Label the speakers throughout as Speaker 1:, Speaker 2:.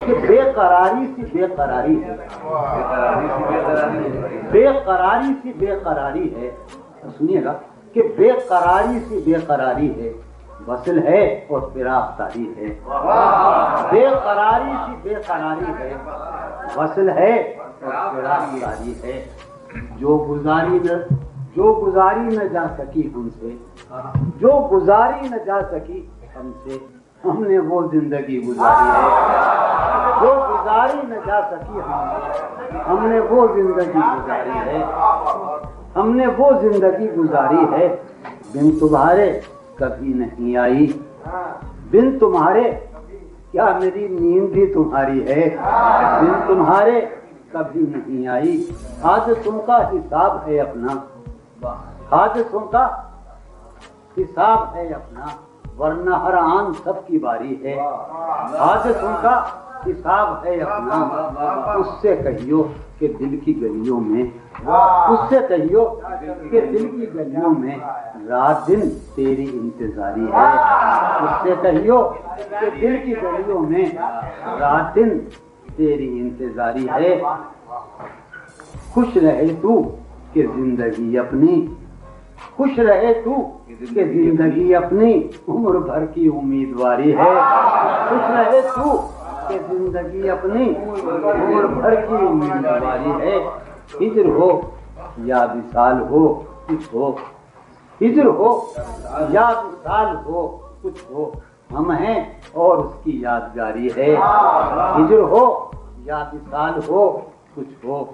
Speaker 1: کہ بے قراری سی بے قراری ہے، بے قراری سی بے قراری ہے، سنیے گا کہ بے قراری سی بے قراری ہے، وصل ہے اور فراق تاری ہے۔ بے قراری سی بے قراری ہے، وصل ہے اور فراق تاری ہے۔ جو گزاری نہ جا سکی ہم سے، جو گزاری نہ جا سکی ہم سے، ہم نے وہ زندگی گزاری ہے۔ جو گزاری نہ جا سکی ہم نے وہ زندگی گزاری ہے، ہم نے وہ زندگی گزاری ہے۔ بن تمہارے کبھی نہیں آئی، بن تمہارے کیا میری نیند بھی تمہاری ہے، بن تمہارے کبھی نہیں آئی۔ حادثوں کا حساب ہے اپنا، حادثوں کا حساب ہے اپنا، ورنہ ہر آن سب کی باری ہے۔ حادثوں کا حساب ہے اپنا، اس سے کہیو کہ دل کی گلیوں میں، اس سے کہیو کہ دل کی گلیوں میں رات دن تیری انتظاری ہے۔ اس سے کہیو کہ دل کی گلیوں میں رات دن تیری انتظاری ہے۔ خوش رہے تو کہ زندگی اپنی، خوش رہے تو کہ زندگی اپنی عمر بھر کی امیدواری ہے۔ خوش رہے تو کہ زندگی اپنی عمر بھر کی امیدواری ہے۔ ہجر ہو یا وصال ہو کچھ ہو، ہجر ہو یا وصال ہو کچھ ہو، ہم ہیں اور اس کی یادگاری ہے۔ ہجر ہو یا وصال ہو کچھ ہو،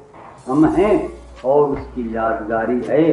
Speaker 1: ہم ہیں اور اس کی یادگاری ہے۔